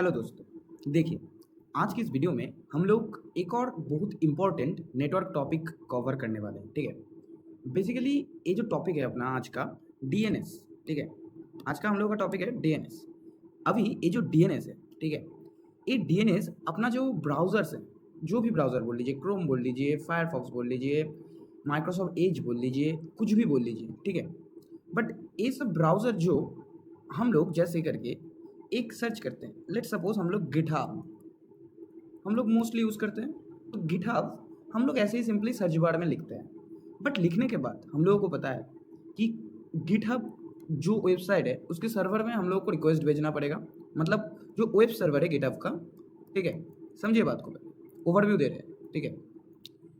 Hello दोस्तों, देखिए आज की इस वीडियो में हम लोग एक और बहुत इम्पोर्टेंट नेटवर्क टॉपिक कवर करने वाले हैं। ठीक है, बेसिकली ये जो टॉपिक है अपना आज का डीएनएस। ठीक है, आज का हम लोग का टॉपिक है डीएनएस। अभी ये जो डीएनएस है, ठीक है, ये डीएनएस अपना जो ब्राउज़र्स है, जो भी ब्राउज़र बोल लीजिए, क्रोम बोल लीजिए, फायरफॉक्स बोल लीजिए, माइक्रोसॉफ्ट एज बोल लीजिए, कुछ भी बोल लीजिए। ठीक है, बट ये सब ब्राउज़र जो हम लोग जैसे करके एक सर्च करते हैं, लेट सपोज हम लोग गिटहब हम लोग मोस्टली यूज़ करते हैं। तो गिटहब हम लोग ऐसे ही सिंपली सर्च बार में लिखते हैं, बट लिखने के बाद हम लोगों को पता है कि गिटहब जो वेबसाइट है उसके सर्वर में हम लोगों को रिक्वेस्ट भेजना पड़ेगा। मतलब जो वेब सर्वर है गिटहब का, ठीक है, समझिए बात को, ओवरव्यू दे रहे हैं। ठीक है,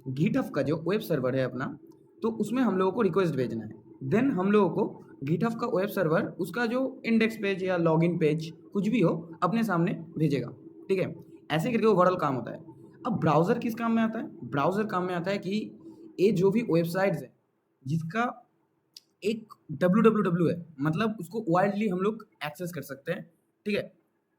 गिटहब का जो वेब सर्वर है अपना, तो उसमें हम लोगों को रिक्वेस्ट भेजना है। देन हम लोगों को गिटहब का वेब सर्वर उसका जो इंडेक्स पेज या लॉगिन पेज कुछ भी हो अपने सामने भेजेगा। ठीक है, ऐसे करके ओवरऑल काम होता है। अब ब्राउज़र किस काम में आता है? ब्राउज़र काम में आता है कि ये जो भी वेबसाइट्स है जिसका एक www है, मतलब उसको वाइडली हम लोग एक्सेस कर सकते हैं। ठीक है,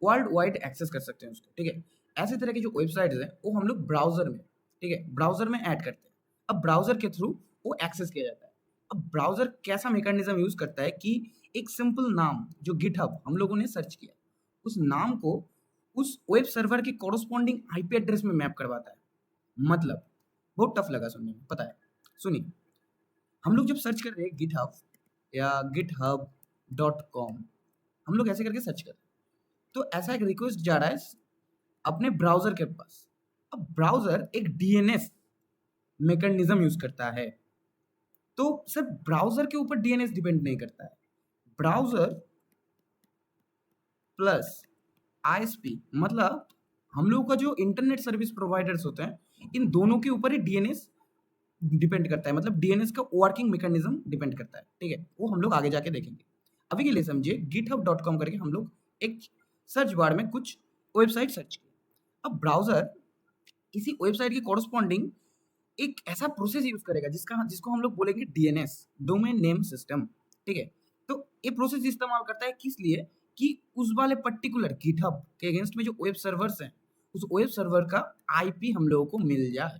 वर्ल्ड वाइड एक्सेस कर सकते हैं उसको। ठीक है, ऐसे तरह की जो वेबसाइट्स हैं वो हम लोग ब्राउज़र में, ठीक है, ब्राउज़र में ऐड करते हैं। अब ब्राउज़र के थ्रू वो एक्सेस किया जाता है। अब ब्राउज़र कैसा मैकेनिज्म यूज़ करता है कि एक सिंपल नाम जो गिटहब हम लोगों ने सर्च किया, उस नाम को उस वेब सर्वर के कॉरस्पॉन्डिंग आईपी एड्रेस में मैप करवाता है। मतलब बहुत टफ लगा सुनने में, पता है? सुनिए, हम लोग जब सर्च कर रहे हैं गिटहब या github.com, हम लोग ऐसे करके सर्च कर रहे हैं, तो ऐसा एक रिक्वेस्ट जा रहा है अपने ब्राउज़र के पास। अब ब्राउज़र एक डीएनएस मैकेनिज्म यूज़ करता है, तो सिर्फ ब्राउज़र के ऊपर डीएनएस डिपेंड नहीं करता है। ब्राउज़र प्लस आईएसपी, मतलब हम लोगों का जो इंटरनेट सर्विस प्रोवाइडर्स होते हैं, इन दोनों के ऊपर ही डीएनएस डिपेंड करता है। मतलब डीएनएस का वर्किंग मैकेनिज्म डिपेंड करता है। ठीक है, वो हम लोग आगे जाके देखेंगे। अभी के लिए समझिए github.com करके हम लोग एक सर्च बार में कुछ वेबसाइट सर्च किए। अब ब्राउज़र इसी वेबसाइट के कॉरस्पॉन्डिंग एक ऐसा प्रोसेस यूज़ करेगा जिसको हम लोग बोलेंगे डीएनएस, डोमेन नेम सिस्टम। ठीक है, तो ये प्रोसेस इस्तेमाल करता है किस लिए कि उस वाले पर्टिकुलर गिटहब के अगेंस्ट में जो वेब सर्वर्स हैं, उस वेब सर्वर का आईपी हम लोगों को मिल जाए।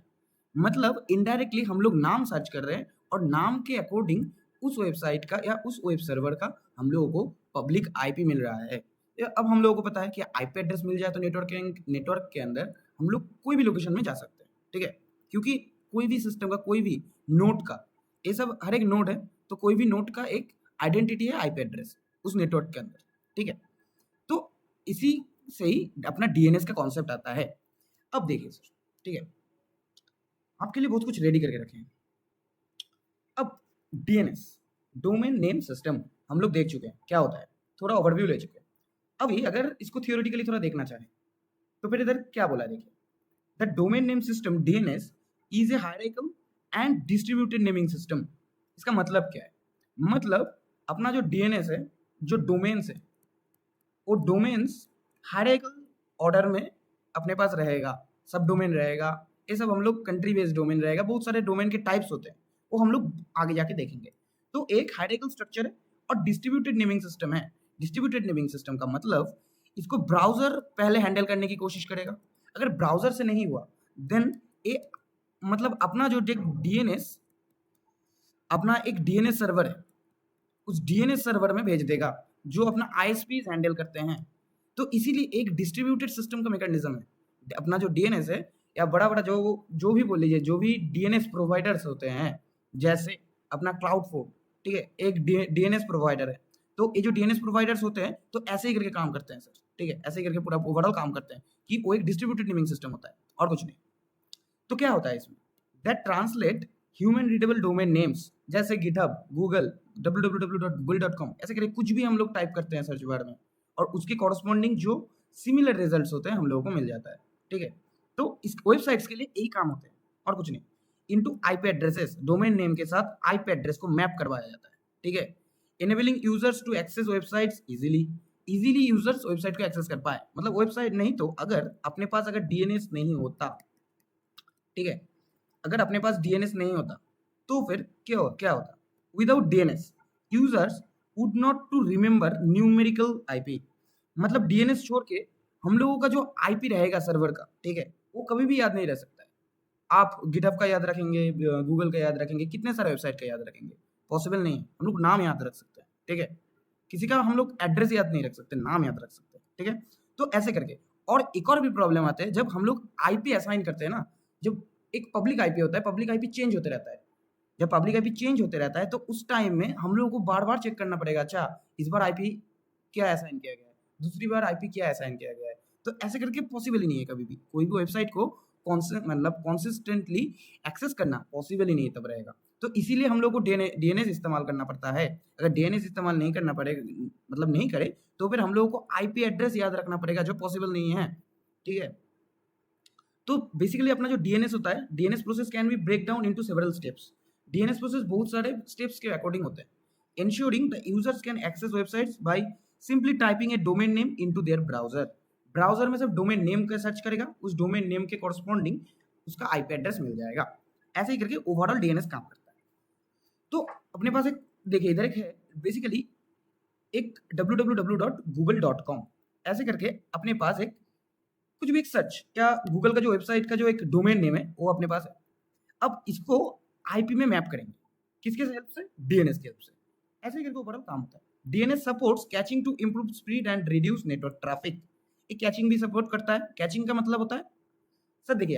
मतलब इनडायरेक्टली हम लोग नाम सर्च कर रहे हैं और नाम के अकॉर्डिंग उस वेबसाइट का या उस वेब सर्वर का हम लोगों को पब्लिक आईपी मिल रहा है। अब हम लोगों को पता है कि आईपी एड्रेस मिल जाए तो नेटवर्क के अंदर हम लोग कोई भी लोकेशन में जा सकते हैं। ठीक है, क्योंकि कोई भी सिस्टम का, कोई भी नोड का, ये सब हर एक नोड है, तो कोई भी नोड का एक आइडेंटिटी है आईपी एड्रेस उस नेटवर्क के अंदर। ठीक है, तो इसी से ही अपना डीएनएस का कॉन्सेप्ट आता है। अब देखिए सर, ठीक है, आपके लिए बहुत कुछ रेडी करके रखे हैं। अब डीएनएस, डोमेन नेम सिस्टम, हम लोग देख चुके हैं क्या होता है, थोड़ा ओवरव्यू ले चुके हैं। अभी अगर इसको थियोरेटिकली थोड़ा देखना चाहें तो फिर इधर क्या बोला है देखिए, the domain name system DNS is a hierarchical and distributed naming system. इसका मतलब क्या है? मतलब अपना जो डीएनएस है, जो डोमेन्स है, वो डोमेन्स हायरार्किकल ऑर्डर में अपने पास रहेगा, सब डोमेन रहेगा, ये सब हम लोग कंट्री बेस्ड डोमेन रहेगा, बहुत सारे डोमेन के टाइप्स होते हैं, वो हम लोग आगे जाके देखेंगे। तो एक हायरार्किकल स्ट्रक्चर है और डिस्ट्रीब्यूटेड नेमिंग सिस्टम है। डिस्ट्रीब्यूटेड नेमिंग सिस्टम का मतलब इसको ब्राउज़र पहले हैंडल करने की कोशिश करेगा। अगर ब्राउज़र से नहीं हुआ देन ए मतलब अपना जो डीएनएस, अपना एक डीएनएस सर्वर है, उस डीएनएस सर्वर में भेज देगा जो अपना आईएसपीज हैंडल करते हैं। तो इसीलिए एक डिस्ट्रीब्यूटेड सिस्टम का मैकेनिज्म है। अपना जो डीएनएस है या बड़ा बड़ा जो भी बोल लीजिए, जो भी डीएनएस प्रोवाइडर्स होते हैं, जैसे अपना क्लाउडफोर्ड, ठीक है, एक डीएनएस प्रोवाइडर है। तो ये जो डीएनएस प्रोवाइडर्स होते हैं तो ऐसे ही करके काम करते हैं सर। ठीक है, ऐसे ही करके पूरा ओवरऑल काम करते हैं कि वो एक डिस्ट्रीब्यूटेड नेमिंग सिस्टम होता है और कुछ नहीं। तो क्या होता है इसमें, that translate human readable domain names, जैसे गिटहब, गूगल, www.google.com, ऐसे करके कुछ भी हम लोग टाइप करते हैं सर्च बार में और उसके कॉरस्पॉन्डिंग जो सिमिलर रिजल्ट्स होते हैं हम लोगों को मिल जाता है। ठीक है, तो इस वेबसाइट्स के लिए यही काम होते हैं और कुछ नहीं। Into IP addresses, domain name के साथ आईपी एड्रेस को मैप करवाया जाता है। ठीक है, enabling users to access websites easily users website को एक्सेस कर पाए। मतलब वेबसाइट नहीं तो अगर अपने पास अगर डीएनएस नहीं होता, ठीक है, अगर अपने पास डीएनएस नहीं होता तो फिर क्या होता? Without DNS users would not to remember numerical IP. मतलब डीएनएस छोड़ के हम लोगों का जो आईपी रहेगा सर्वर का, ठीक है, वो कभी भी याद नहीं रह सकता है। आप गिटहब का याद रखेंगे, गूगल का याद रखेंगे, कितने सारे वेबसाइट का याद रखेंगे, पॉसिबल नहीं है। हम लोग नाम याद रख सकते हैं, ठीक है, किसी का हम लोग एड्रेस याद नहीं रख सकते, नाम याद रख सकते हैं, ठीक है। तो ऐसे करके, और एक और भी प्रॉब्लम आते हैं जब हम लोग आईपी असाइन करते हैं ना, जब एक पब्लिक आईपी होता है, पब्लिक आईपी चेंज होते रहता है, जब पब्लिक आईपी चेंज होते रहता है तो उस टाइम में हम लोगों को बार-बार चेक करना पड़ेगा, अच्छा इस बार आईपी क्या असाइन किया गया है, दूसरी बार आईपी क्या असाइन किया गया है। तो ऐसे करके पॉसिबल ही नहीं है कभी भी कोई भी वेबसाइट को मतलब कंसिस्टेंटली एक्सेस करना पॉसिबल ही नहीं तब रहेगा। तो इसीलिए हम लोग को डीएनएस इस्तेमाल करना पड़ता है। अगर डीएनएस इस्तेमाल नहीं करना पड़ेगा, मतलब नहीं करे, तो फिर हम लोगों को आईपी एड्रेस याद रखना पड़ेगा, जो पॉसिबल नहीं है, ठीक है। तो बेसिकली अपना जो डीएनएस होता है, DNS process can be break down into several steps. DNS process बहुत सारे स्टेप्स के अकॉर्डिंग होते हैं। Ensuring the users can access websites by simply typing a domain name into their browser. Browser में सिर्फ डोमेन नेम का search करेगा, उस डोमेन नेम के कॉरस्पॉन्डिंग उसका आईपी एड्रेस मिल जाएगा। ऐसे ही करके ओवरऑल डीएनएस काम करता है। तो अपने पास एक, देखिए इधर एक है बेसिकली एक www.google.com, ऐसे करके अपने पास एक कुछ भी एक सर्च, क्या गूगल का जो वेबसाइट का जो एक डोमेन नेम है वो अपने पास है। अब इसको आईपी में मैप करेंगे, किसके हेल्प से, डीएनएस की हेल्प से। ऐसे ही करके ओवरऑल काम होता है। DNS supports caching to improve speed and reduce network traffic. ये कैचिंग भी सपोर्ट करता है। कैचिंग का मतलब होता है, सर देखिए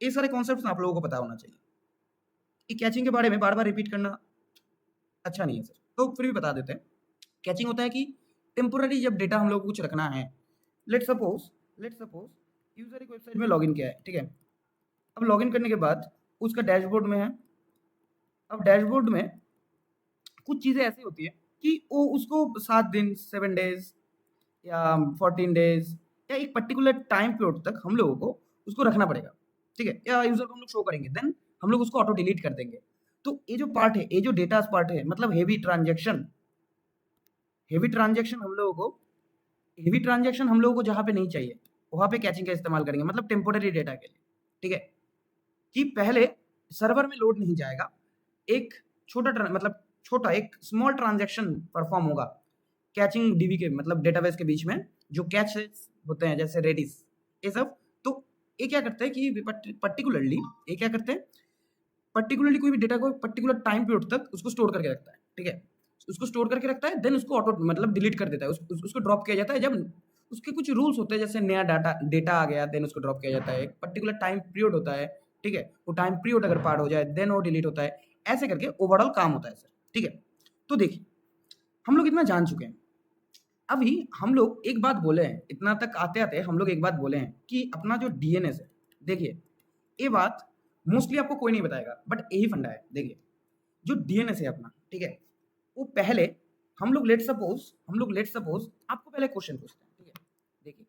ये सारे कॉन्सेप्ट्स आप लोगों को पता होना चाहिए। ये कैचिंग के बारे में बार बार रिपीट करना अच्छा नहीं है सर, तो फिर भी बता देते हैं। कैचिंग होता है कि टेम्पोररी जब डेटा हम लोग को कुछ रखना है, लेट सपोज यूजर एक वेबसाइट में लॉगिन किया है, ठीक है। अब लॉगिन करने के बाद उसका डैशबोर्ड में है। अब डैशबोर्ड में कुछ चीज़ें ऐसी होती है कि वो उसको 7 दिन, 7 डेज या 14 डेज या एक पर्टिकुलर टाइम पीरियड तक हम लोगों को उसको रखना पड़ेगा, ठीक है, या यूजर को हम लोग शो करेंगे, देन हम लोग उसको ऑटो डिलीट कर देंगे। तो ये जो पार्ट है, ये जो डेटा पार्ट है, मतलब हेवी ट्रांजेक्शन हम लोगों को जहाँ पे नहीं चाहिए वहाँ पे कैचिंग का इस्तेमाल करेंगे, मतलब टेम्पोररी डेटा के लिए, ठीक है, कि पहले सर्वर में लोड नहीं जाएगा, एक मतलब छोटा एक स्मॉल ट्रांजैक्शन परफॉर्म होगा कैचिंग डीबी के, मतलब डेटाबेस के बीच में जो कैच होते हैं जैसे रेडिस, ये सब। तो ये क्या करते हैं कि पर्टिकुलरली कोई भी डेटा को पर्टिकुलर टाइम पीरियड तक उसको स्टोर करके रखता है, ठीक है, उसको स्टोर करके रखता है, देन उसको ऑटो मतलब डिलीट कर देता है, उसको ड्रॉप किया जाता है जब उसके कुछ रूल्स होते हैं, जैसे नया डेटा आ गया, देन उसको ड्रॉप किया जाता है, एक पर्टिकुलर टाइम पीरियड होता है, ठीक है, वो टाइम पीरियड अगर पार हो जाए देन वो डिलीट होता है। ऐसे करके ओवरऑल काम होता है सर, ठीक है। तो देखिए हम लोग इतना जान चुके हैं, अभी हम लोग एक बात बोले हैं, इतना तक आते आते हम लोग एक बात बोले हैं कि अपना जो डीएनएस है, देखिए ये बात मोस्टली आपको कोई नहीं बताएगा, बट यही फंडा है। देखिए जो डीएनएस है अपना, ठीक है, वो पहले हम लोग लेट सपोज आपको पहले क्वेश्चन पूछते हैं, ठीक है। देखिए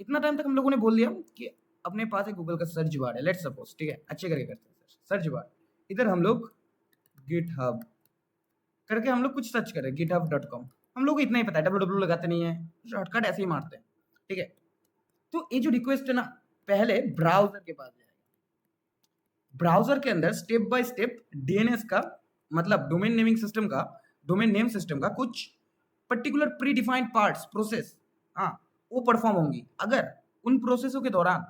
इतना टाइम तक हम लोगों ने बोल दिया कि अपने पास एक गूगल का सर्च बार है, लेट सपोज, ठीक है, अच्छे करके करते हैं सर्च बार, इधर हम लोग गिटहब करके हम लोग कुछ सर्च करें, github.com, हम लोग को इतना ही पता है, www लगाते नहीं है, शॉर्टकट ऐसे ही मारते हैं, ठीक है। तो ये जो रिक्वेस्ट है ना, पहले ब्राउजर के पास जाएगा, ब्राउजर के अंदर स्टेप बाय स्टेप डीएनएस का, मतलब डोमेन नेम सिस्टम का कुछ particular pre defined parts, process, हाँ, वो परफॉर्म होंगी। अगर उन प्रोसेसों के दौरान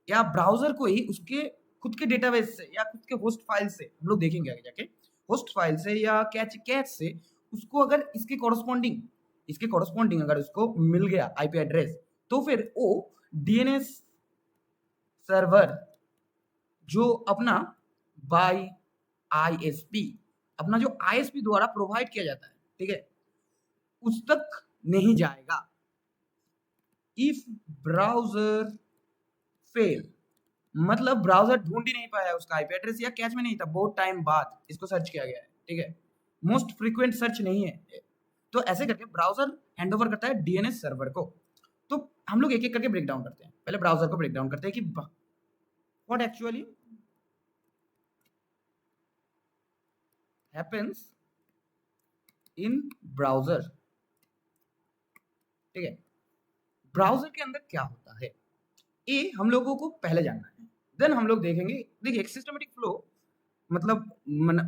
या ब्राउजर को ही उसके खुद के डेटाबेस से या खुद के होस्ट फाइल से, हम लोग देखेंगे आगे जाके, होस्ट फाइल से या कैच से उसको अगर इसके कॉरस्पॉन्डिंग अगर उसको मिल गया आईपी एड्रेस, तो फिर वो डीएनएस सर्वर जो अपना बाय आईएसपी, अपना जो आईएसपी द्वारा प्रोवाइड किया जाता है, ठीक है, उस तक नहीं जाएगा। इफ ब्राउजर फेल, मतलब ब्राउजर ढूंढ ही नहीं पाया उसका आईपी एड्रेस या कैच में नहीं था, बहुत टाइम बाद इसको सर्च किया गया है, ठीक है, मोस्ट फ्रीक्वेंट सर्च नहीं है, तो ऐसे करके ब्राउजर हैंडओवर करता है डीएनएस सर्वर को। तो हम लोग एक एक करके ब्रेक डाउन करते हैं, पहले ब्राउजर को ब्रेक डाउन करते हैं कि what actually happens in browser, ठीक है, ब्राउजर के अंदर क्या होता है ये हम लोगों को पहले जानना है, देन हम लोग देखेंगे। देखिए एक सिस्टमेटिक फ्लो मतलब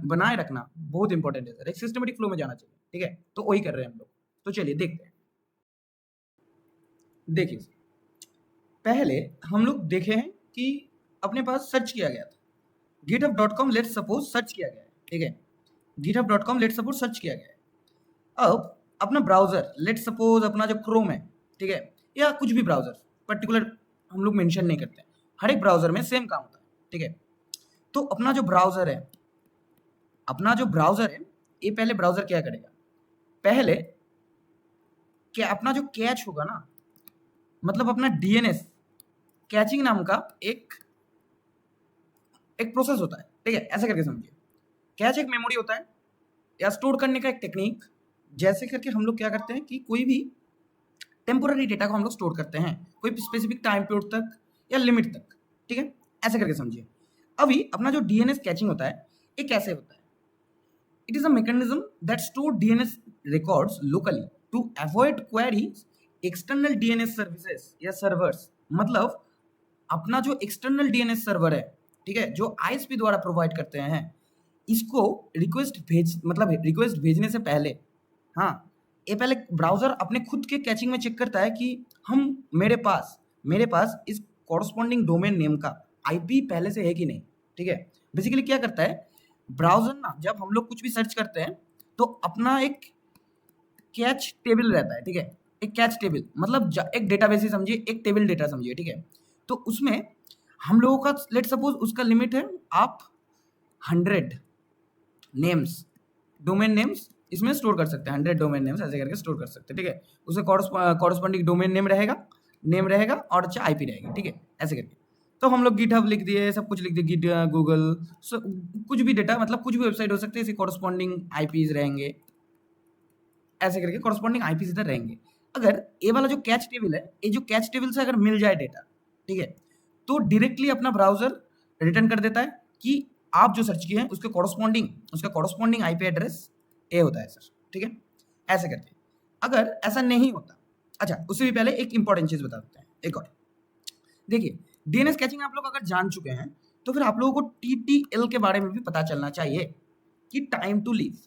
बनाए रखना बहुत इंपॉर्टेंट है सर, एक सिस्टमेटिक फ्लो में जाना चाहिए, ठीक है, तो वही कर रहे हैं हम लोग। तो चलिए देखते हैं। देखिए पहले हम लोग देखे हैं कि अपने पास सर्च किया गया था github.com लेट्स सपोज सर्च किया गया है, ठीक है, github.com लेट्स सपोज सर्च किया गया है। अब अपना ब्राउजर लेट्स सपोज अपना जो क्रोम है, ठीक है, या कुछ भी ब्राउजर पर्टिकुलर हम लोग मेंशन नहीं करते, हर एक ब्राउजर में सेम काम होता है, ठीक है। तो अपना जो ब्राउजर है, ये पहले ब्राउजर क्या करेगा, पहले क्या अपना जो कैच होगा ना, मतलब अपना डीएनएस कैचिंग नाम का एक प्रोसेस होता है, ठीक है, ऐसे करके समझिए। कैच एक मेमोरी होता है या स्टोर करने का एक टेक्निक, जैसे करके हम लोग क्या करते हैं कि कोई भी टेम्पोररी डेटा को हम लोग स्टोर करते हैं कोई स्पेसिफिक टाइम पीरियड तक या लिमिट तक, ठीक है, ऐसे करके समझिए। अभी अपना जो डीएनएस कैचिंग होता है ये कैसे होता है, it is a mechanism that store DNS records locally to avoid queries external DNS services या सर्वर्स। मतलब अपना जो एक्सटर्नल डीएनएस सर्वर है, ठीक है, जो आईएसपी द्वारा प्रोवाइड करते हैं, इसको रिक्वेस्ट भेजने से पहले, हाँ, ये पहले ब्राउजर अपने खुद के कैचिंग में चेक करता है कि मेरे पास इस कॉरस्पॉन्डिंग डोमेन नेम का आईपी पहले से है कि नहीं, ठीक है। बेसिकली क्या करता है ब्राउजर ना, जब हम लोग कुछ भी सर्च करते हैं तो अपना एक कैच टेबल रहता है, ठीक है, एक कैच टेबल मतलब एक डेटाबेस ही समझिए, एक टेबल डेटा समझिए, ठीक है। तो उसमें हम लोगों का लेट सपोज उसका लिमिट है, आप 100 नेम्स, डोमेन नेम्स इसमें स्टोर कर सकते हैं, 100 डोमेन नेम्स ऐसे करके स्टोर कर सकते हैं, ठीक है। उसे कॉरस्पॉन्डिंग डोमेन नेम रहेगा और अच्छा आईपी रहेगी, ठीक है, ऐसे करके। तो हम लोग गिटहब लिख दिए, सब कुछ लिख दिए, गिट गूगल, कुछ भी डेटा, मतलब कुछ भी वेबसाइट हो सकती है, इसे कॉरस्पॉन्डिंग आईपीज रहेंगे, ऐसे करके कॉरस्पॉन्डिंग आईपीज इधर रहेंगे। अगर ये वाला जो कैच टेबल है, ये जो कैच टेबल से अगर मिल जाए डेटा, ठीक है, तो डायरेक्टली अपना ब्राउजर रिटर्न कर देता है कि आप जो सर्च किए हैं उसका कॉरस्पॉन्डिंग आईपी एड्रेस ए होता है सर, ठीक है, ऐसे करके। अगर ऐसा नहीं होता, अच्छा उससे भी पहले एक इंपॉर्टेंट चीज बता देते हैं, एक और देखिए, डीएनएस कैचिंग आप लोग अगर जान चुके हैं तो फिर आप लोगों को टीटीएल के बारे में भी पता चलना चाहिए कि टाइम टू लीव।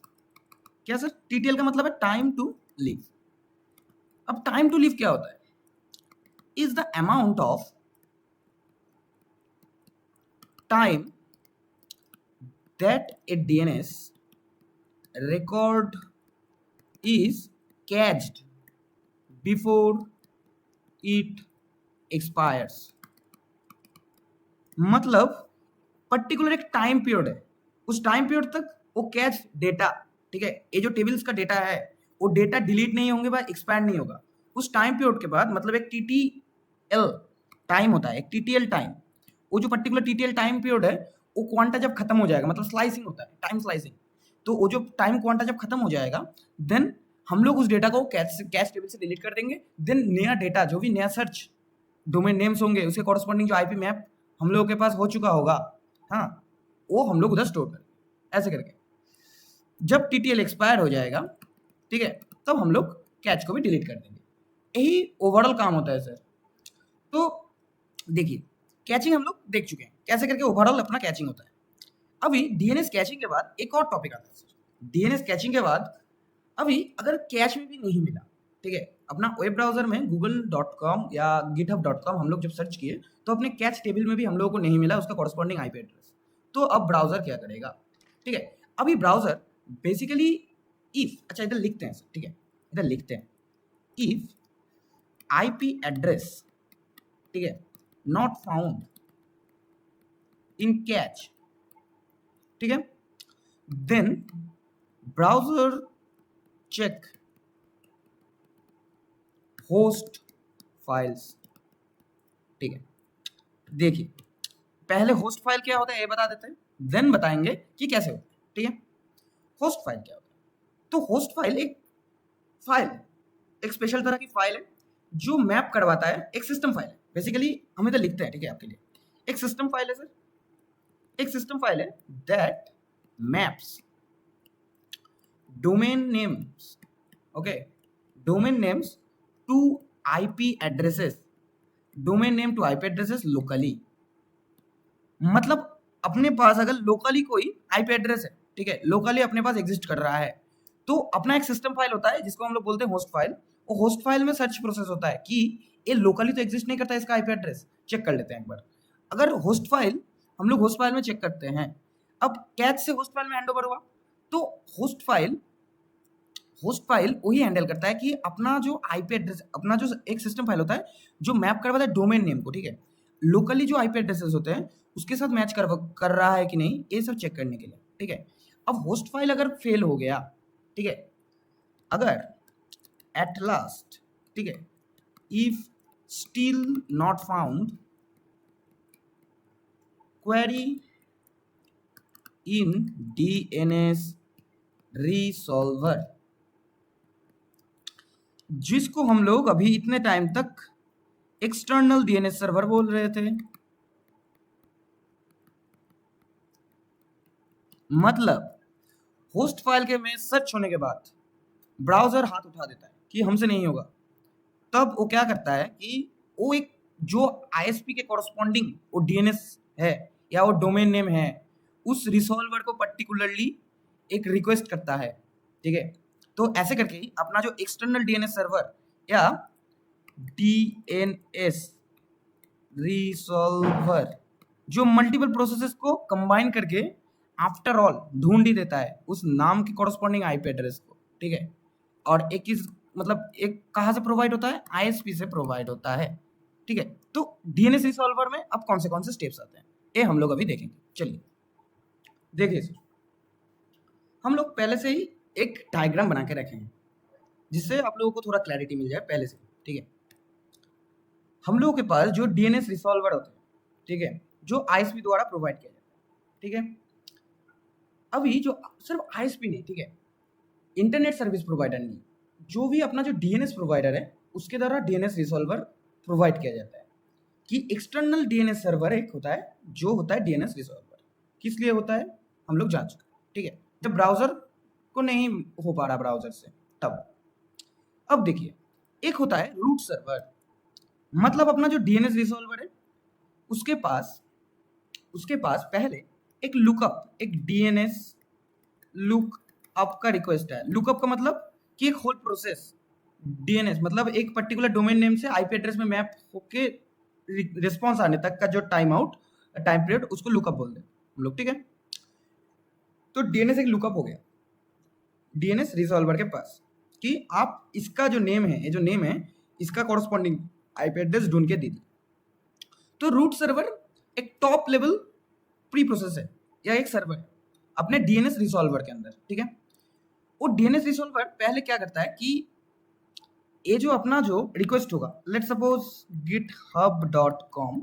क्या सर, टीटीएल का मतलब है टाइम टू लीव। अब टाइम टू लीव क्या होता है, is the amount of time that A DNS record is cached before it expires। मतलब पर्टिकुलर एक टाइम पीरियड है, उस टाइम पीरियड तक वो कैच डेटा, ठीक है, ये जो टेबल्स का डेटा है वो डेटा डिलीट नहीं होंगे, बस एक्सपैंड नहीं होगा। उस टाइम पीरियड के बाद मतलब एक टीटीएल टाइम होता है, एक टीटीएल टाइम, वो जो पर्टिकुलर टीटीएल टाइम पीरियड है वो क्वांटा जब खत्म हो जाएगा, मतलब स्लाइसिंग होता है, टाइम स्लाइसिंग, तो वो जो टाइम क्वांटा जब खत्म हो जाएगा देन हम लोग उस डेटा को कैच टेबल से डिलीट कर देंगे। देन नया डेटा, जो भी नया सर्च डोमेन नेम्स होंगे, उसके कॉरस्पॉन्डिंग जो आईपी मैप हम लोगों के पास हो चुका होगा, हाँ, वो हम लोग उधर स्टोर करेंगे, ऐसे करके। जब टीटीएल एक्सपायर हो जाएगा, ठीक है, तब हम लोग कैच को भी डिलीट कर देंगे। यही ओवरऑल काम होता है सर। तो देखिए, कैचिंग हम लोग देख चुके हैं कैसे करके ओवरऑल अपना कैचिंग होता है। अभी डीएनएस कैचिंग के बाद एक और टॉपिक आता है सर। डीएनएस कैचिंग के बाद अभी अगर कैच में भी नहीं मिला, ठीक है, अपना वेब ब्राउजर में google.com या github.com हम लोग जब सर्च किए तो अपने कैच टेबल में भी हम लोगों को नहीं मिला उसका कॉरस्पॉन्डिंग आईपी एड्रेस। तो अब ब्राउजर क्या करेगा, ठीक है, अभी ब्राउजर बेसिकली इफ, अच्छा इधर लिखते हैं सर, ठीक है, इधर लिखते हैं इफ आईपी एड्रेस, ठीक है, नॉट फाउंड इन कैच, ठीक है, then browser check host files, ठीक है। देखिए, पहले होस्ट फाइल क्या होता है ये बता देते हैं, देन बताएंगे कि कैसे होता है, ठीक है। होस्ट फाइल क्या होता है, तो होस्ट फाइल एक स्पेशल तरह की फाइल है जो मैप करवाता है, एक सिस्टम फाइल है बेसिकली, हम इधर लिखते हैं, ठीक है, आपके लिए एक सिस्टम फाइल है सर, एक सिस्टम फाइल है that maps domain names, okay, domain names to IP addresses, domain name to IP addresses locally. मतलब अपने पास अगर लोकली कोई आईपी एड्रेस है, ठीक है, लोकली अपने पास एग्जिस्ट कर रहा है, तो अपना एक सिस्टम फाइल होता है जिसको हम लोग बोलते हैं होस्ट फाइल। और होस्ट फाइल में सर्च प्रोसेस होता है कि ये लोकली तो एग्जिस्ट नहीं करता इसका आईपी एड्रेस, चेक कर लेते हैं एक बार। अगर होस्ट फाइल, हम लोग होस्ट फाइल में चेक करते हैं, अब कैच से होस्ट फाइल में हैंड ओवर हुआ, तो होस्ट फाइल वही हैंडल करता है कि अपना जो आईपी एड्रेस, अपना जो एक सिस्टम फाइल होता है जो मैप करवाता है डोमेन नेम को, ठीक है, लोकली जो आईपी एड्रेसेस होते हैं उसके साथ मैच कर रहा है कि नहीं, ये सब चेक करने के लिए, ठीक है। अब होस्ट फाइल अगर फेल हो गया, ठीक है, अगर एट लास्ट, ठीक है, if still not found, query in DNS resolver, जिसको हम लोग अभी इतने टाइम तक एक्सटर्नल डीएनएस सर्वर बोल रहे थे। मतलब होस्ट फाइल के में सर्च होने के बाद ब्राउजर हाथ उठा देता है कि हमसे नहीं होगा, तब वो क्या करता है कि वो एक जो आईएसपी के कॉरस्पॉन्डिंग वो डीएनएस है या वो डोमेन नेम है, उस रिसॉल्वर को पर्टिकुलरली एक रिक्वेस्ट करता है, ठीक है। तो ऐसे करके ही अपना जो एक्सटर्नल डीएनएस सर्वर या डीएनएस रिसॉल्वर जो मल्टीपल प्रोसेसेस को कंबाइन करके आफ्टर ऑल ढूंढ ही देता है उस नाम के कॉरस्पॉन्डिंग आईपी एड्रेस को, ठीक है। और एक किस मतलब एक कहाँ से प्रोवाइड होता है, आईएसपी से प्रोवाइड होता है, ठीक है। तो डीएनएस रिसॉल्वर में अब कौन से स्टेप्स आते हैं ये हम लोग अभी देखेंगे। चलिए देखिए सर, हम लोग पहले से ही एक डायग्राम बना के रखे हैं जिससे आप लोगों को थोड़ा क्लैरिटी मिल जाए पहले से, ठीक है। हम लोगों के पास जो डीएनएस रिसॉल्वर होता है, ठीक है, जो आईएसपी द्वारा प्रोवाइड किया जाता है, ठीक है। अभी जो सिर्फ आईएसपी नहीं, ठीक है, इंटरनेट सर्विस प्रोवाइडर नहीं, जो भी अपना जो डीएनएस प्रोवाइडर है उसके द्वारा डीएनएस रिसॉल्वर प्रोवाइड किया जाता है कि एक्सटर्नल डीएनएस सर्वर एक होता है जो होता है डीएनएस रिसॉल्वर। किस लिए होता है हम लोग जान चुके, ठीक है, जब ब्राउजर को नहीं हो पा रहा ब्राउजर से तब। अब देखिए एक होता है रूट सर्वर, मतलब अपना जो डीएनएस रिसॉल्वर है उसके पास पहले एक लुकअप, एक डीएनएस लुकअप का रिक्वेस्ट है। लुकअप का मतलब कि एक होल प्रोसेस डीएनएस मतलब एक पर्टिकुलर डोमेन नेम से आईपी एड्रेस में मैप होके रिस्पॉन्स आने तक का जो टाइम पीरियड उसको लुकअप बोल दे हम लोग, ठीक है। तो डीएनएस एक लुकअप हो गया डीएनएस रिसॉल्वर के पास कि आप इसका जो नेम है, ये जो नेम है इसका कॉरस्पॉन्डिंग आईपी एड्रेस ढूंढ के दे दी। तो रूट सर्वर एक टॉप लेवल प्री प्रोसेस है या एक सर्वर है अपने डीएनएस रिसॉल्वर के अंदर, ठीक है। वो डीएनएस रिसॉल्वर पहले क्या करता है कि ये जो अपना जो रिक्वेस्ट होगा, लेट सपोज github.com,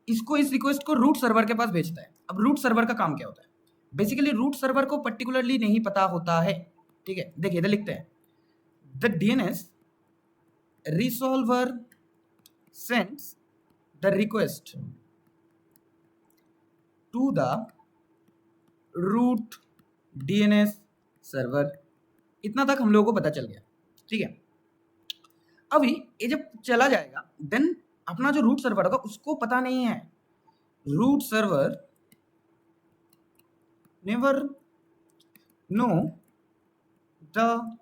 इसको इस रिक्वेस्ट को रूट सर्वर के पास भेजता है। अब रूट सर्वर का काम क्या होता है, बेसिकली रूट सर्वर को पर्टिकुलरली नहीं पता होता है, ठीक है। देखिए इधर लिखते हैं the DNS resolver sends the request to the root DNS server. इतना तक हम लोगों को पता चल गया, ठीक है। अभी ये जब चला जाएगा देन अपना जो रूट सर्वर होगा उसको पता नहीं है, root server never know the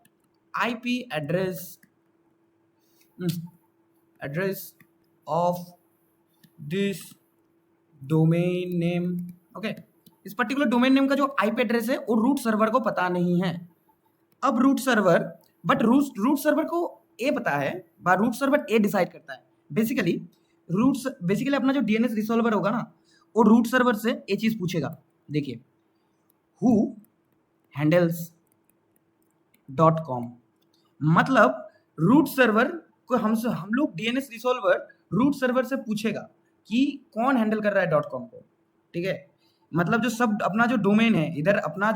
IP address of this domain name, okay. इस पर्टिकुलर डोमेन नेम का जो आईपी एड्रेस है वो रूट सर्वर को पता नहीं है। अब रूट सर्वर को ए पता है, रूट सर्वर ए डिसाइड करता है। बेसिकली अपना जो डीएनएस रिसॉल्वर होगा ना वो रूट सर्वर से ये चीज पूछेगा, देखिए हु हैंडल्स .com, मतलब रूट सर्वर को हम लोग डीएनएस रिसॉल्वर रूट सर्वर से पूछेगा कि कौन हैंडल कर रहा है .com को, ठीक है। मतलब जो सब अपना जो डोमेन है इधर अपना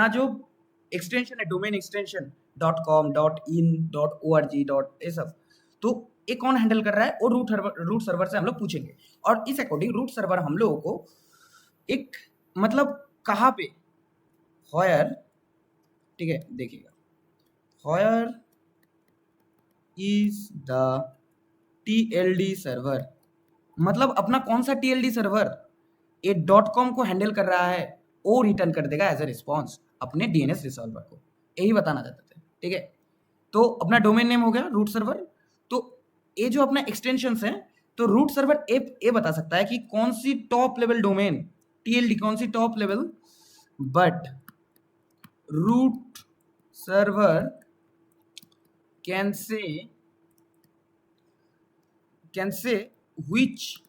जो एक्सटेंशन है domain extension .com .in .org ये सब, तो ये कौन हैंडल कर रहा है वो रूट सर्वर से हम लोग पूछेंगे। और इस अकॉर्डिंग रूट सर्वर हम लोगों को एक मतलब कहाँ पे होयर, ठीक है, देखिएगा होयर इज द टीएलडी सर्वर, मतलब अपना कौन सा टीएलडी सर्वर ये .com को हैंडल कर रहा है वो रिटर्न कर देगा एज ए रिस्पॉन्स अपने डीएनएस रिसॉल्वर को, यही बताना चाहते थे, ठीक है। तो अपना डोमेन नेम हो गया रूट सर्वर, तो ये जो अपना एक्सटेंशन है, तो रूट सर्वर ए बता सकता है कि कौन सी टॉप लेवल डोमेन, टीएलडी कौन सी top level, but root server can say which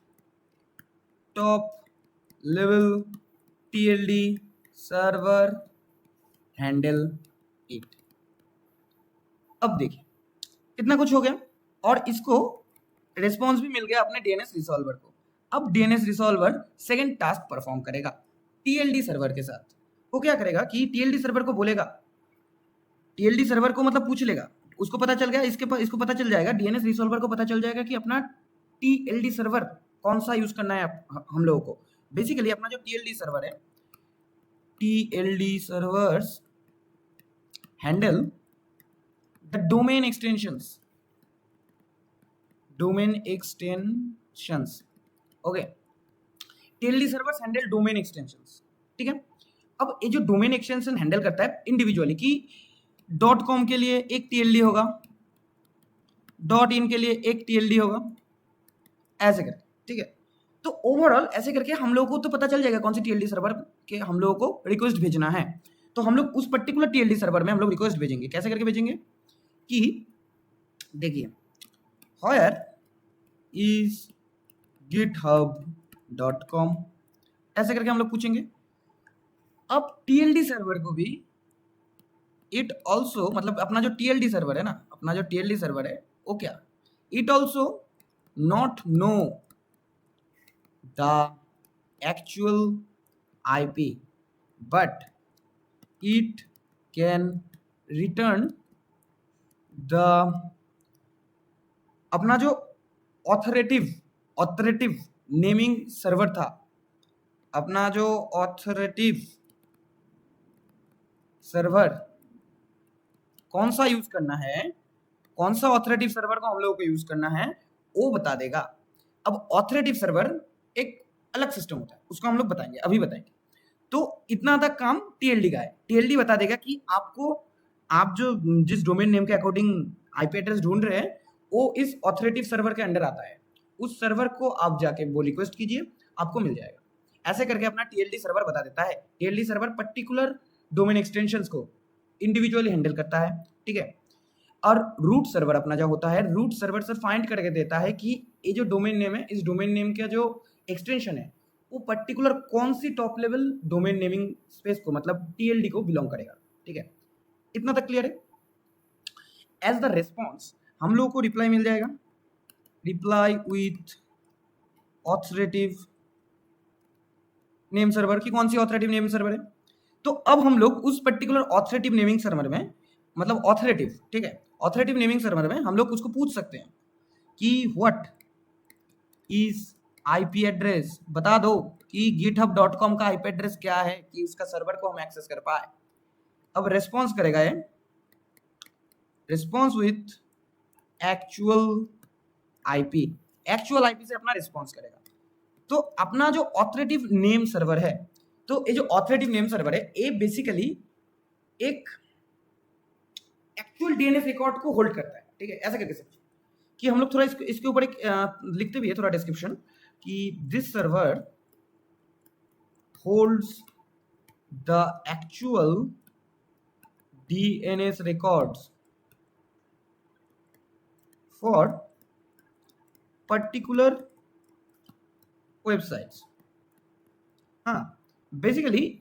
top level TLD server handle it। अब देखिए इतना कुछ हो गया और इसको रिस्पॉन्स भी मिल गया अपने डीएनएस रिसॉल्वर को। अब डीएनएस रिसॉल्वर सेकंड टास्क परफॉर्म करेगा टीएलडी सर्वर के साथ। वो क्या करेगा कि टीएलडी सर्वर को बोलेगा, टीएलडी सर्वर को मतलब पूछ लेगा, उसको पता चल गया, इसको पता चल जाएगा, डीएनएस रिसॉल्वर को पता चल जाएगा कि अपना टीएलडी सर्वर कौन सा यूज करना है हम लोगों को। बेसिकली अपना जो टीएलडी सर्वर है, TLD servers handle the domain extensions, okay. TLD servers handle domain extensions, ठीक है। अब ये जो डोमेन एक्सटेंशन हैंडल करता है इंडिविजुअली कि .com के लिए एक टीएलडी होगा, .in के लिए एक टीएलडी होगा, ऐसे करके, ठीक है। तो ओवरऑल ऐसे करके हम लोगों को तो पता चल जाएगा कौन सी टीएलडी सर्वर के हम लोगों को रिक्वेस्ट भेजना है। तो हम लोग उस पर्टिकुलर टीएलडी सर्वर में हम लोग रिक्वेस्ट भेजेंगे। कैसे करके भेजेंगे कि देखिए, where is github.com, ऐसे करके हम लोग पूछेंगे। अब टीएलडी सर्वर को भी इट ऑल्सो, मतलब अपना जो टीएलडी सर्वर है ना, अपना जो टीएलडी सर्वर है वो क्या, it also not know the actual IP but it can return the, अपना जो ऑथोरेटिव नेमिंग सर्वर था, अपना जो ऑथोरेटिव सर्वर कौन सा यूज करना है, कौन सा ऑथोरेटिव सर्वर को हम लोगों को यूज करना है वो बता देगा। अब ऑथोरेटिव सर्वर एक अलग सिस्टम होता है, उसको हम लोग बताएंगे, अभी बताएंगे। तो इतना तक काम टीएलडी का है। टीएलडी बता देगा कि आपको, आप जो जिस डोमेन नेम के अकॉर्डिंग आईपी एड्रेस ढूंढ रहे हैं वो इस ऑथोरेटिव सर्वर के अंडर आता है, उस सर्वर को आप जाके वो रिक्वेस्ट कीजिए, आपको मिल जाएगा। ऐसे करके अपना टीएलडी सर्वर बता देता है। TLD server particular domain extensions को इंडिविजुअली हैंडल करता है, ठीक है। और रूट सर्वर अपना जो होता है, रूट सर्वर से फाइंड करके देता है कि ये जो डोमेन नेम है, इस डोमेन नेम का जो एक्सटेंशन है वो पर्टिकुलर कौन सी top level domain naming space को, मतलब टीएलडी को बिलोंग करेगा, ठीक है। इतना तक क्लियर है। एज द रेस्पॉन्स हम लोगों को रिप्लाई मिल जाएगा, reply with authoritative name server की, कौन सी ऑथोरेटिव नेम सर्वर है। तो अब हम लोग उस पर्टिकुलर ऑथोरेटिव नेमिंग सर्वर में, मतलब ऑथोरेटिव, ठीक है, ऑथोरेटिव नेमिंग सर्वर में हम लोग उसको पूछ सकते हैं कि व्हाट इज आईपी एड्रेस, बता दो कि github.com का आईपी एड्रेस क्या है कि उसका सर्वर को हम एक्सेस कर पाए। अब रेस्पॉन्स करेगा ये, response with actual IP, actual IP से अपना रिस्पॉन्स करेगा। तो अपना जो ऑथोरेटिव नेम सर्वर है, तो ये जो ऑथोरेटिव नेम सर्वर है ये बेसिकली एक एक्चुअल डीएनएस रिकॉर्ड को होल्ड करता है, ठीक है। ऐसा करके समझिए कि हम लोग थोड़ा इसके ऊपर एक लिखते भी है थोड़ा डिस्क्रिप्शन कि this server holds the actual DNS records for particular websites. हाँ, basically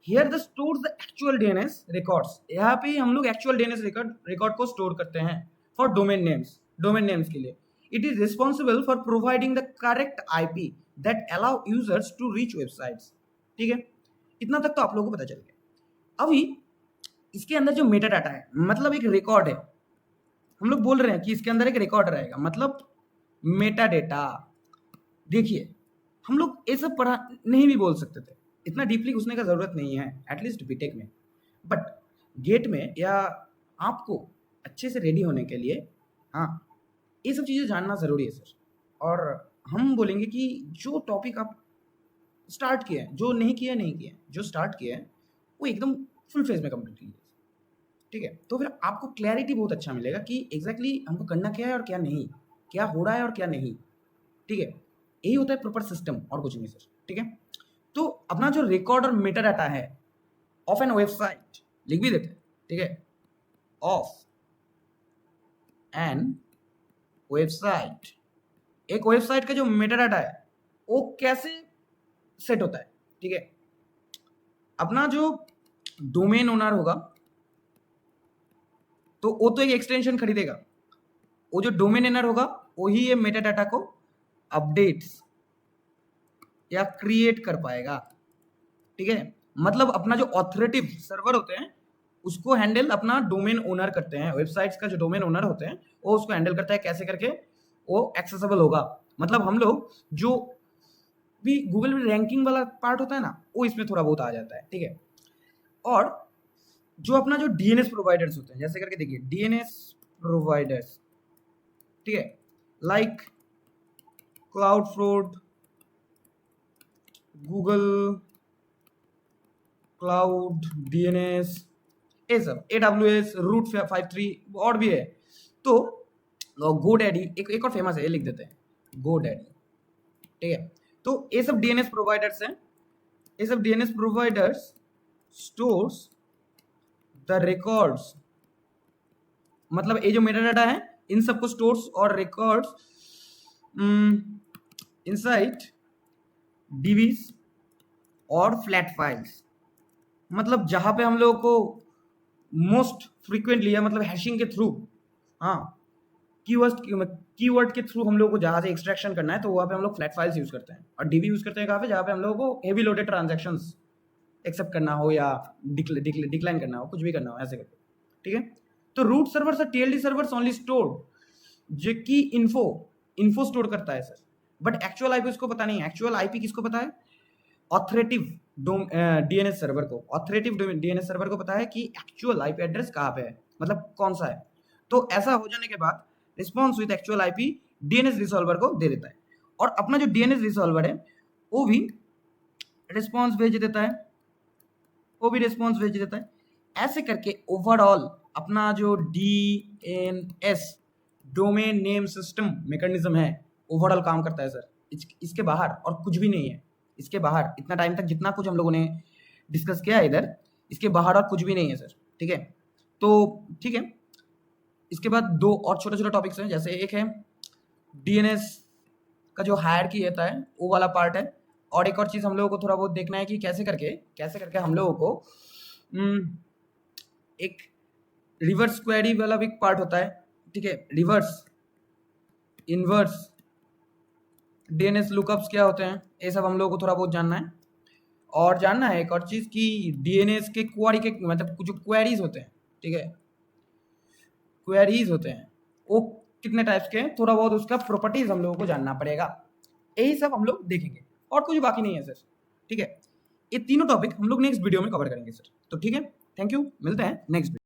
here the stores the actual DNS records, यहाँ पे हम लोग एक्चुअल डीएनएस रिकॉर्ड को स्टोर करते हैं फॉर डोमेन नेम्स के लिए। It is responsible for providing the correct IP that allow users to reach websites, ठीक है। इतना तक तो आप लोगों को पता चल गया। अभी इसके अंदर जो मेटा डाटा है, मतलब एक रिकॉर्ड है, हम लोग बोल रहे हैं कि इसके अंदर एक रिकॉर्ड रहेगा, मतलब मेटा डेटा। देखिए हम लोग ये सब पढ़ा नहीं भी बोल सकते थे, इतना डीपली घुसने का जरूरत नहीं है, एटलीस्ट बीटेक में, बट गेट में या आपको अच्छे से रेडी होने के लिए, हाँ, ये सब चीज़ें जानना ज़रूरी है सर। और हम बोलेंगे कि जो टॉपिक आप स्टार्ट किए हैं, जो नहीं किया नहीं किया, जो स्टार्ट किया है वो एकदम फुल फेज में कंप्लीट कीजिए, ठीक है। तो फिर आपको क्लैरिटी बहुत अच्छा मिलेगा कि एग्जैक्टली हमको करना क्या है और क्या नहीं, क्या हो रहा है और क्या नहीं, ठीक है। यही होता है प्रॉपर सिस्टम, और कुछ नहीं सर, ठीक है। तो अपना जो रिकॉर्ड और मेटा डाटा है ऑफ एन वेबसाइट, लिख भी देते हैं, ठीक है, ऑफ एन वेबसाइट, एक वेबसाइट का जो मेटा डाटा है वो कैसे सेट होता है, ठीक है। अपना जो डोमेन ओनर होगा तो वो तो एक एक्सटेंशन खरीदेगा, वो जो डोमेन ओनर होगा वही ये मेटा डाटा को अपडेट्स या क्रिएट कर पाएगा, ठीक है। मतलब अपना जो ऑथोरेटिव सर्वर होते हैं उसको हैंडल अपना डोमेन ओनर करते हैं, वेबसाइट्स का जो डोमेन ओनर होते हैं वो उसको हैंडल करता है, कैसे करके वो एक्सेसिबल होगा। मतलब हम लोग जो भी गूगल में रैंकिंग वाला पार्ट होता है ना, वो इसमें थोड़ा बहुत आ जाता है, ठीक है। और जो अपना जो डीएनएस प्रोवाइडर्स होते हैं, जैसे करके देखिए डीएनएस प्रोवाइडर्स, ठीक है, लाइक क्लाउडफ्लोट, गूगल क्लाउड डीएनएस, ये सब AWS, रूट 53 और भी है। तो GoDaddy, एक और फेमस है, ये लिख देते हैं GoDaddy, ठीक है। तो ये सब डीएनएस प्रोवाइडर्स हैं, ये सब DNS providers stores the records, मतलब ये जो मेटा डाटा है इन सबको स्टोर्स और रिकॉर्ड्स इनसाइड डीबीज और फ्लैट फाइल्स। मतलब जहां पे हम लोगों को मोस्ट फ्रीक्वेंटली है, मतलब हैशिंग के थ्रू, हाँ, कीवर्ड के थ्रू हम लोग को जहां से एक्सट्रैक्शन करना है तो वहां पे हम लोग फ्लैट फाइल्स यूज करते हैं, और डीबी यूज करते हैं कहाँ पे, जहाँ पे हम लोगों को हेवी लोडेड ट्रांजैक्शंस एक्सेप्ट करना हो या डिक्लाइन करना हो, कुछ भी करना हो ऐसे करके, ठीक है। तो रूट सर्वर्स और टीएलडी सर्वर्स ओनली स्टोर जो कि इन्फो स्टोर करता है सर, बट एक्चुअल आईपी उसको पता नहीं है। एक्चुअल आईपी किसको पता है? ऑथोरेटिव डीएनएस सर्वर को, ऑथोरेटिव डीएनएस सर्वर को पता है कि एक्चुअल आईपी एड्रेस कहाँ पे है, मतलब कौन सा है। तो ऐसा हो जाने के बाद response with actual IP DNS resolver को दे देता है, और अपना जो डीएनएस रिसॉल्वर है वो भी रिस्पॉन्स भेज देता है, वो भी रिस्पॉन्स भेज देता है। ऐसे करके ओवरऑल अपना जो DNS domain name system mechanism है ओवरऑल काम करता है सर। इसके बाहर और कुछ भी नहीं है, इसके बाहर इतना टाइम तक जितना कुछ हम लोगों ने डिस्कस किया है इधर, इसके बाहर और कुछ भी नहीं है सर, ठीक है। तो ठीक है, इसके बाद दो और छोटे छोटे टॉपिक्स हैं, जैसे एक है डीएनएस का जो हायरार्की रहता है वो वाला पार्ट है, और एक और चीज़ हम लोगों को थोड़ा बहुत देखना है कि कैसे करके हम लोगों को एक रिवर्स क्वेरी वाला भी पार्ट होता है, ठीक है। रिवर्स इनवर्स डीएनएस लुकअप्स क्या होते हैं, ये सब हम लोगों को थोड़ा बहुत जानना है। और जानना है एक और चीज़ कि डीएनएस के क्वेरी के मतलब जो क्वेरीज होते हैं, ठीक है, क्वेरीज होते हैं वो कितने टाइप्स के हैं, थोड़ा बहुत उसका प्रॉपर्टीज हम लोगों को जानना पड़ेगा। यही सब हम लोग देखेंगे और कुछ बाकी नहीं है सर, ठीक है। ये तीनों टॉपिक हम लोग नेक्स्ट वीडियो में कवर करेंगे सर। तो ठीक है, थैंक यू, मिलते हैं नेक्स्ट वीडियो।